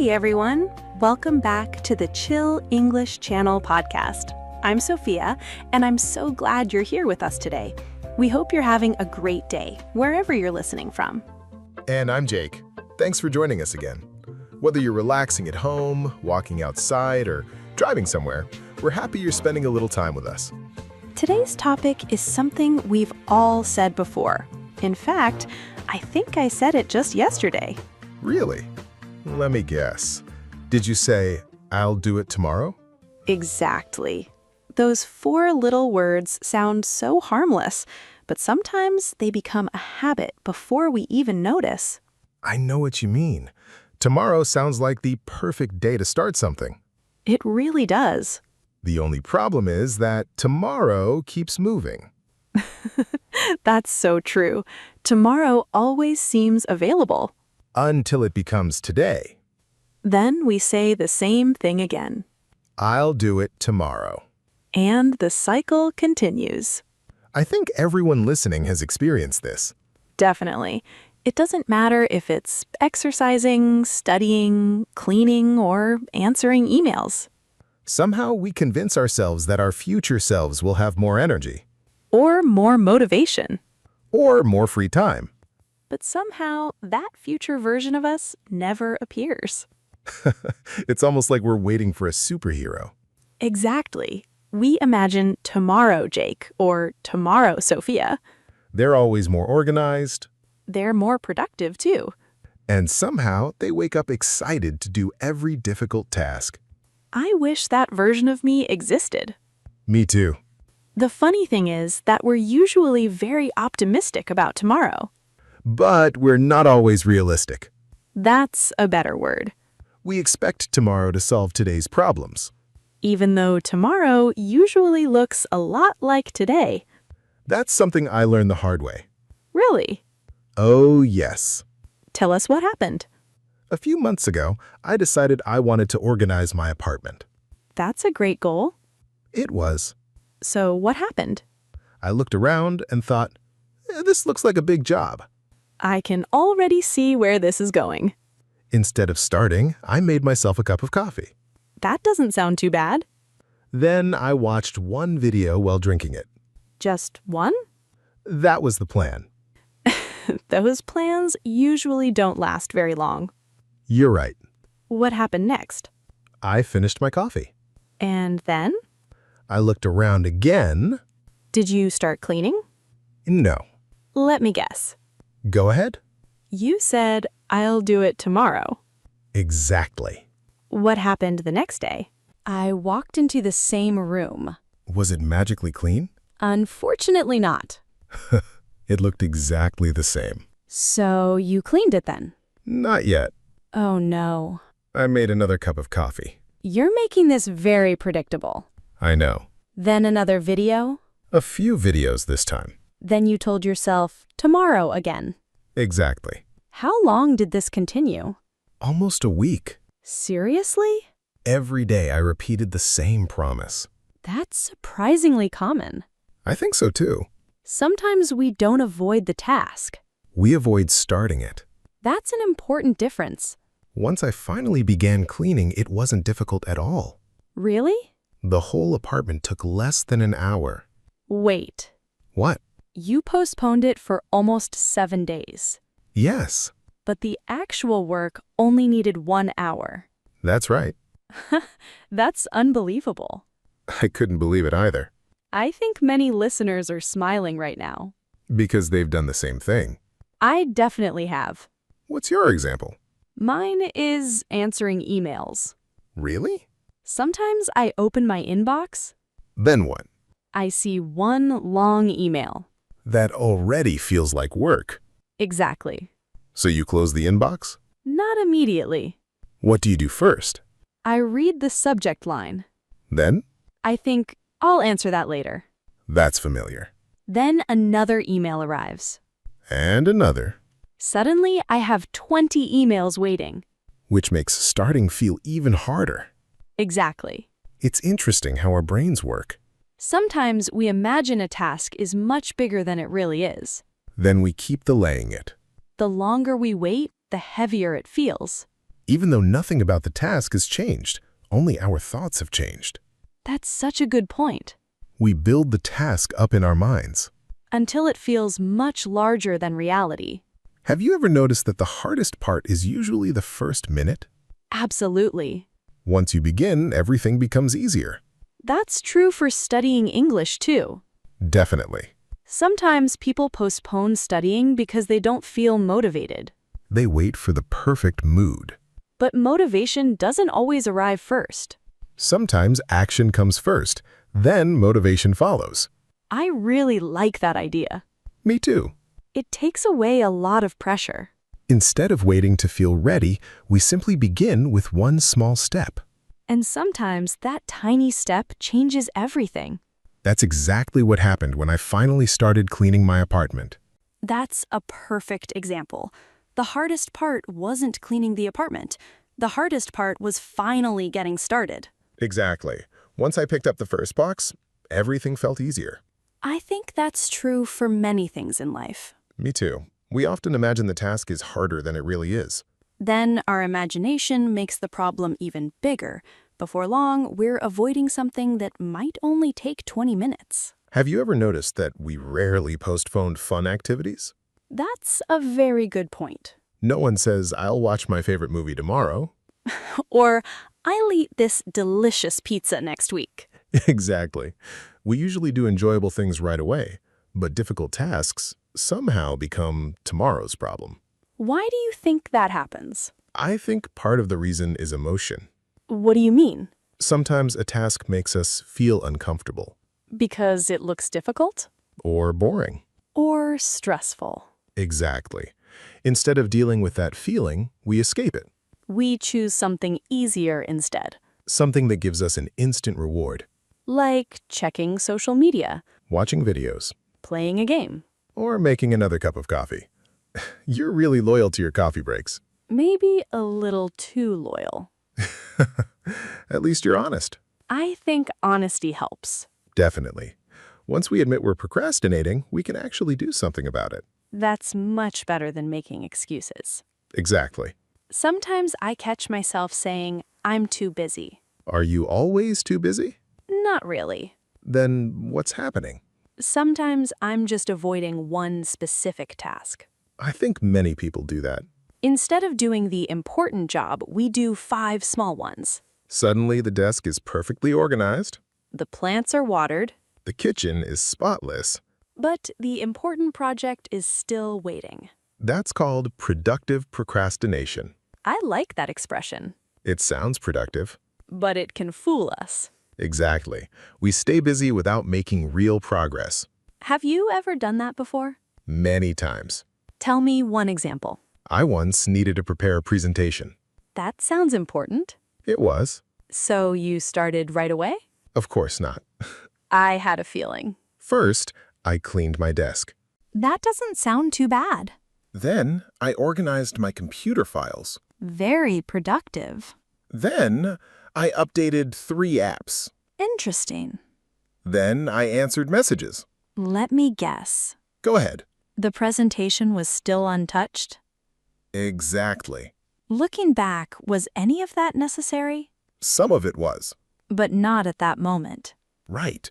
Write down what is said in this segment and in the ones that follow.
Hey everyone! Welcome back to the Chill English Channel podcast. I'm Sophia, and I'm so glad you're here with us today. We hope you're having a great day, wherever you're listening from. And I'm Jake. Thanks for joining us again. Whether you're relaxing at home, walking outside, or driving somewhere, we're happy you're spending a little time with us. Today's topic is something we've all said before. In fact, I think I said it just yesterday. Really? Let me guess. Did you say, "I'll do it tomorrow"? Exactly. Those four little words sound so harmless, but sometimes they become a habit before we even notice. I know what you mean. Tomorrow sounds like the perfect day to start something. It really does. The only problem is that tomorrow keeps moving. That's so true. Tomorrow always seems available. Until it becomes today. Then we say the same thing again. I'll do it tomorrow. And the cycle continues. I think everyone listening has experienced this. Definitely. It doesn't matter if it's exercising, studying, cleaning, or answering emails. Somehow we convince ourselves that our future selves will have more energy. Or more motivation. Or more free time. But somehow that future version of us never appears. It's almost like we're waiting for a superhero. Exactly. We imagine tomorrow Jake or tomorrow Sophia. They're always more organized. They're more productive too. And somehow they wake up excited to do every difficult task. I wish that version of me existed. Me too. The funny thing is that we're usually very optimistic about tomorrow. But we're not always realistic. That's a better word. We expect tomorrow to solve today's problems. Even though tomorrow usually looks a lot like today. That's something I learned the hard way. Really? Oh, yes. Tell us what happened. A few months ago, I decided I wanted to organize my apartment. That's a great goal. It was. So what happened? I looked around and thought, this looks like a big job. I can already see where this is going. Instead of starting, I made myself a cup of coffee. That doesn't sound too bad. Then I watched one video while drinking it. Just one? That was the plan. Those plans usually don't last very long. You're right. What happened next? I finished my coffee. And then? I looked around again. Did you start cleaning? No. Let me guess. Go ahead. You said, "I'll do it tomorrow." Exactly. What happened the next day? I walked into the same room. Was it magically clean? Unfortunately not. It looked exactly the same. So you cleaned it then? Not yet. Oh no. I made another cup of coffee. You're making this very predictable. I know. Then another video? A few videos this time. Then you told yourself, tomorrow again. Exactly. How long did this continue? Almost a week. Seriously? Every day I repeated the same promise. That's surprisingly common. I think so too. Sometimes we don't avoid the task. We avoid starting it. That's an important difference. Once I finally began cleaning, it wasn't difficult at all. Really? The whole apartment took less than an hour. Wait. What? You postponed it for almost 7 days. Yes. But the actual work only needed 1 hour. That's right. That's unbelievable. I couldn't believe it either. I think many listeners are smiling right now. Because they've done the same thing. I definitely have. What's your example? Mine is answering emails. Really? Sometimes I open my inbox. Then what? I see one long email. That already feels like work. Exactly. So you close the inbox? Not immediately. What do you do first? I read the subject line. Then? I think, I'll answer that later. That's familiar. Then another email arrives. And another. Suddenly, I have 20 emails waiting. Which makes starting feel even harder. Exactly. It's interesting how our brains work. Sometimes we imagine a task is much bigger than it really is. Then we keep delaying it. The longer we wait, the heavier it feels. even though nothing about the task has changed. Only our thoughts have changed. That's such a good point. We build the task up in our minds. Until it feels much larger than reality. Have you ever noticed that the hardest part is usually the first minute? Absolutely. Once you begin, everything becomes easier. That's true for studying English, too. Definitely. Sometimes people postpone studying because they don't feel motivated. They wait for the perfect mood. But motivation doesn't always arrive first. Sometimes action comes first, then motivation follows. I really like that idea. Me too. It takes away a lot of pressure. Instead of waiting to feel ready, we simply begin with one small step. And sometimes that tiny step changes everything. That's exactly what happened when I finally started cleaning my apartment. That's a perfect example. The hardest part wasn't cleaning the apartment. The hardest part was finally getting started. Exactly. Once I picked up the first box, everything felt easier. I think that's true for many things in life. Me too. We often imagine the task is harder than it really is. Then our imagination makes the problem even bigger. Before long, we're avoiding something that might only take 20 minutes. Have you ever noticed that we rarely postpone fun activities? That's a very good point. No one says, "I'll watch my favorite movie tomorrow." Or, I'll eat this delicious pizza next week. Exactly. We usually do enjoyable things right away, but difficult tasks somehow become tomorrow's problem. Why do you think that happens? I think part of the reason is emotion. What do you mean? Sometimes a task makes us feel uncomfortable. Because it looks difficult? Or boring. Or stressful? Exactly. Instead of dealing with that feeling, we escape it. We choose something easier instead. Something that gives us an instant reward. Like checking social media, Watching videos. playing a game. Or making another cup of coffee. You're really loyal to your coffee breaks. Maybe a little too loyal. At least you're honest. I think honesty helps. Definitely. Once we admit we're procrastinating, we can actually do something about it. That's much better than making excuses. Exactly. Sometimes I catch myself saying, I'm too busy. Are you always too busy? Not really. Then what's happening? Sometimes I'm just avoiding one specific task. I think many people do that. Instead of doing the important job, we do 5 small ones. Suddenly the desk is perfectly organized. The plants are watered, The kitchen is spotless. but the important project is still waiting. That's called productive procrastination. I like that expression, It sounds productive. but it can fool us. Exactly. We stay busy without making real progress. Have you ever done that before? Many times. Tell me one example. I once needed to prepare a presentation. That sounds important. It was. So you started right away? Of course not. I had a feeling. First, I cleaned my desk. That doesn't sound too bad. Then, I organized my computer files. Very productive. Then, I updated 3 apps. Interesting. Then, I answered messages. Let me guess. Go ahead. The presentation was still untouched? Exactly. Looking back, was any of that necessary? Some of it was. But not at that moment. Right.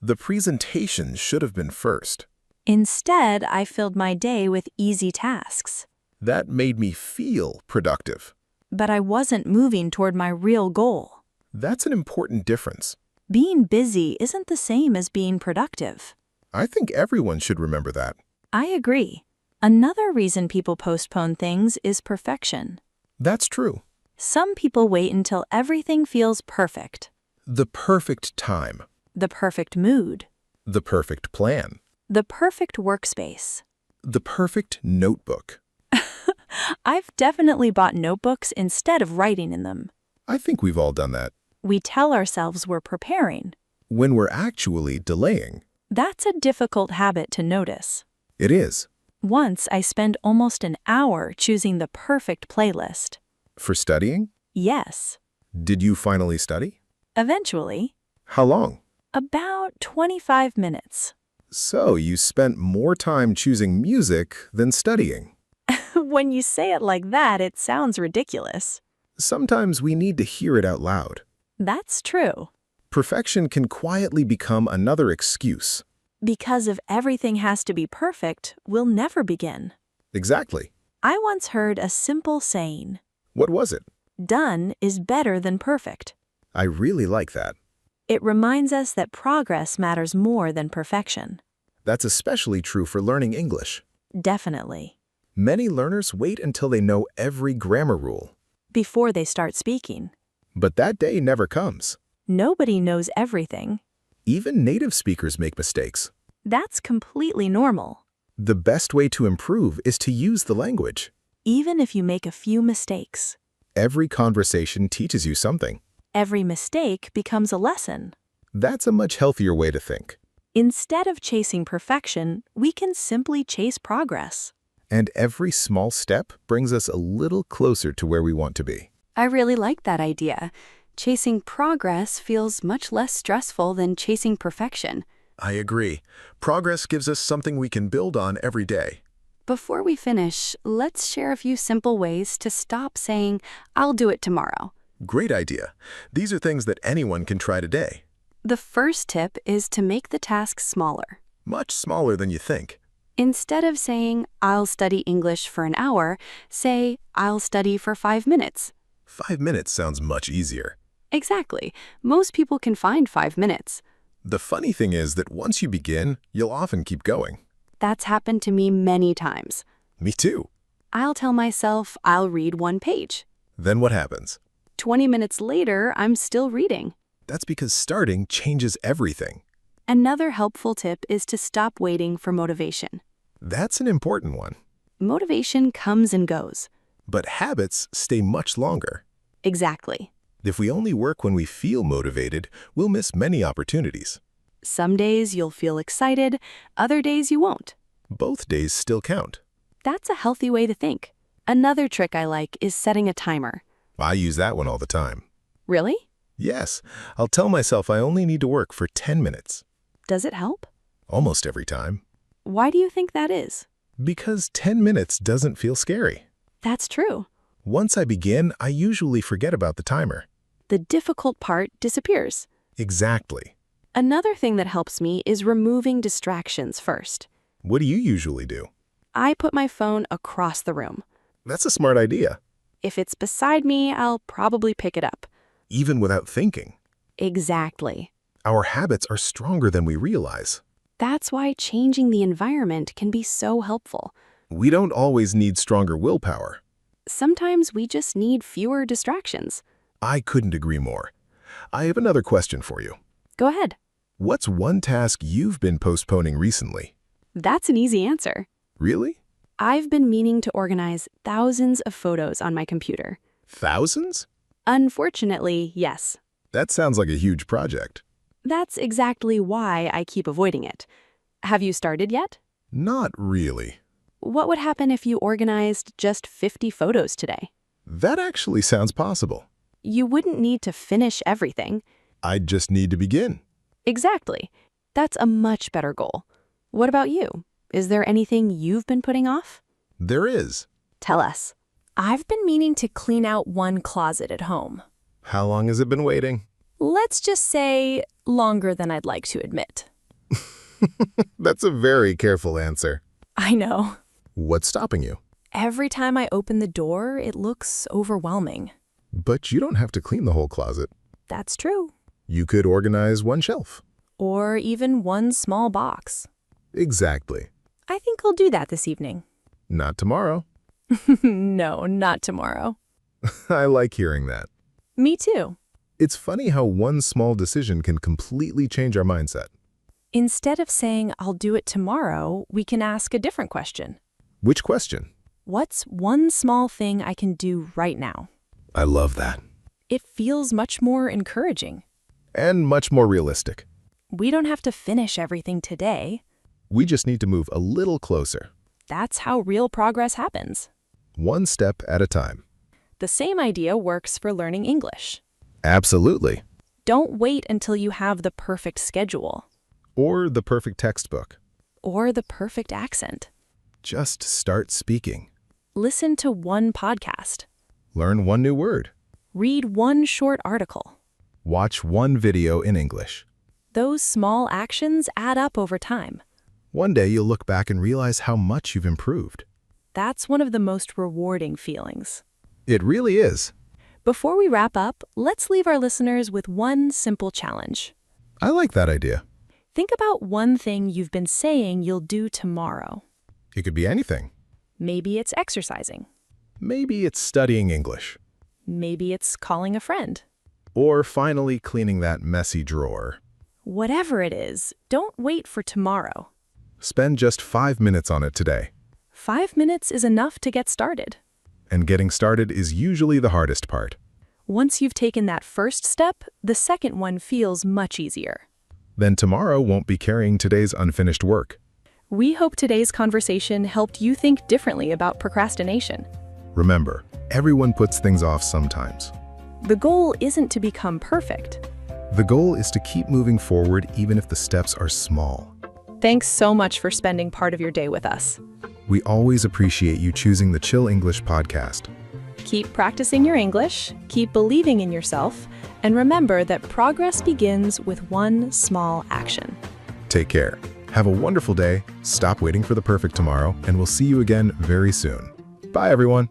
The presentation should have been first. Instead, I filled my day with easy tasks. That made me feel productive. But I wasn't moving toward my real goal. That's an important difference. Being busy isn't the same as being productive. I think everyone should remember that. I agree. Another reason people postpone things is perfection. That's true. Some people wait until everything feels perfect. The perfect time. The perfect mood. The perfect plan. The perfect workspace. The perfect notebook. I've definitely bought notebooks instead of writing in them. I think we've all done that. We tell ourselves we're preparing. When we're actually delaying. That's a difficult habit to notice. It is. Once I spent almost an hour choosing the perfect playlist. For studying? Yes. Did you finally study? Eventually. How long? About 25 minutes. So you spent more time choosing music than studying. When you say it like that, it sounds ridiculous. Sometimes we need to hear it out loud. That's true. Perfection can quietly become another excuse. Because if everything has to be perfect, we'll never begin. Exactly. I once heard a simple saying, What was it? "Done is better than perfect." I really like that. It reminds us that progress matters more than perfection. That's especially true for learning English. Definitely. Many learners wait until they know every grammar rule. Before they start speaking. But that day never comes. Nobody knows everything. Even native speakers make mistakes. That's completely normal. The best way to improve is to use the language. Even if you make a few mistakes. Every conversation teaches you something. Every mistake becomes a lesson. That's a much healthier way to think. Instead of chasing perfection, we can simply chase progress. And every small step brings us a little closer to where we want to be. I really like that idea. Chasing progress feels much less stressful than chasing perfection. I agree. Progress gives us something we can build on every day. Before we finish, let's share a few simple ways to stop saying, "I'll do it tomorrow." Great idea. These are things that anyone can try today. The first tip is to make the task smaller. Much smaller than you think. Instead of saying, "I'll study English for an hour," say, "I'll study for 5 minutes." 5 minutes sounds much easier. Exactly. Most people can find 5 minutes. The funny thing is that once you begin, you'll often keep going. That's happened to me many times. Me too. I'll tell myself I'll read 1 page. Then what happens? 20 minutes later, I'm still reading. That's because starting changes everything. Another helpful tip is to stop waiting for motivation. That's an important one. Motivation comes and goes. But habits stay much longer. Exactly. If we only work when we feel motivated, we'll miss many opportunities. Some days you'll feel excited, other days you won't. Both days still count. That's a healthy way to think. Another trick I like is setting a timer. I use that one all the time. Really? Yes, I'll tell myself I only need to work for 10 minutes. Does it help? Almost every time. Why do you think that is? Because 10 minutes doesn't feel scary. That's true. Once I begin, I usually forget about the timer. The difficult part disappears. Exactly. Another thing that helps me is removing distractions first. What do you usually do? I put my phone across the room. That's a smart idea. If it's beside me, I'll probably pick it up. Even without thinking. Exactly. Our habits are stronger than we realize. That's why changing the environment can be so helpful. We don't always need stronger willpower. Sometimes we just need fewer distractions. I couldn't agree more. I have another question for you. Go ahead. What's one task you've been postponing recently? That's an easy answer. Really? I've been meaning to organize thousands of photos on my computer. Thousands? Unfortunately, yes. That sounds like a huge project. That's exactly why I keep avoiding it. Have you started yet? Not really. What would happen if you organized just 50 photos today? That actually sounds possible. You wouldn't need to finish everything. I'd just need to begin. Exactly. That's a much better goal. What about you? Is there anything you've been putting off? There is. Tell us. I've been meaning to clean out one closet at home. How long has it been waiting? Let's just say longer than I'd like to admit. That's a very careful answer. I know. What's stopping you? Every time I open the door, it looks overwhelming. But you don't have to clean the whole closet. That's true. You could organize one shelf. Or even one small box. Exactly. I think I'll do that this evening. Not tomorrow. No, not tomorrow. I like hearing that. Me too. It's funny how one small decision can completely change our mindset. Instead of saying, "I'll do it tomorrow," we can ask a different question. Which question? What's one small thing I can do right now? I love that. It feels much more encouraging. And much more realistic. We don't have to finish everything today. We just need to move a little closer. That's how real progress happens. One step at a time. The same idea works for learning English. Absolutely. Don't wait until you have the perfect schedule. Or the perfect textbook. Or the perfect accent. Just start speaking. Listen to one podcast. Learn one new word. Read one short article. Watch one video in English. Those small actions add up over time. One day you'll look back and realize how much you've improved. That's one of the most rewarding feelings. It really is. Before we wrap up, let's leave our listeners with one simple challenge. I like that idea. Think about one thing you've been saying you'll do tomorrow. It could be anything. Maybe it's exercising. Maybe it's studying English. Maybe it's calling a friend. Or finally cleaning that messy drawer. Whatever it is, don't wait for tomorrow. Spend just 5 minutes on it today. 5 minutes is enough to get started. And getting started is usually the hardest part. Once you've taken that first step, the second one feels much easier. Then tomorrow won't be carrying today's unfinished work. We hope today's conversation helped you think differently about procrastination. Remember, everyone puts things off sometimes. The goal isn't to become perfect. The goal is to keep moving forward even if the steps are small. Thanks so much for spending part of your day with us. We always appreciate you choosing the Chill English podcast. Keep practicing your English, keep believing in yourself, and remember that progress begins with one small action. Take care. Have a wonderful day, stop waiting for the perfect tomorrow, and we'll see you again very soon. Bye, everyone.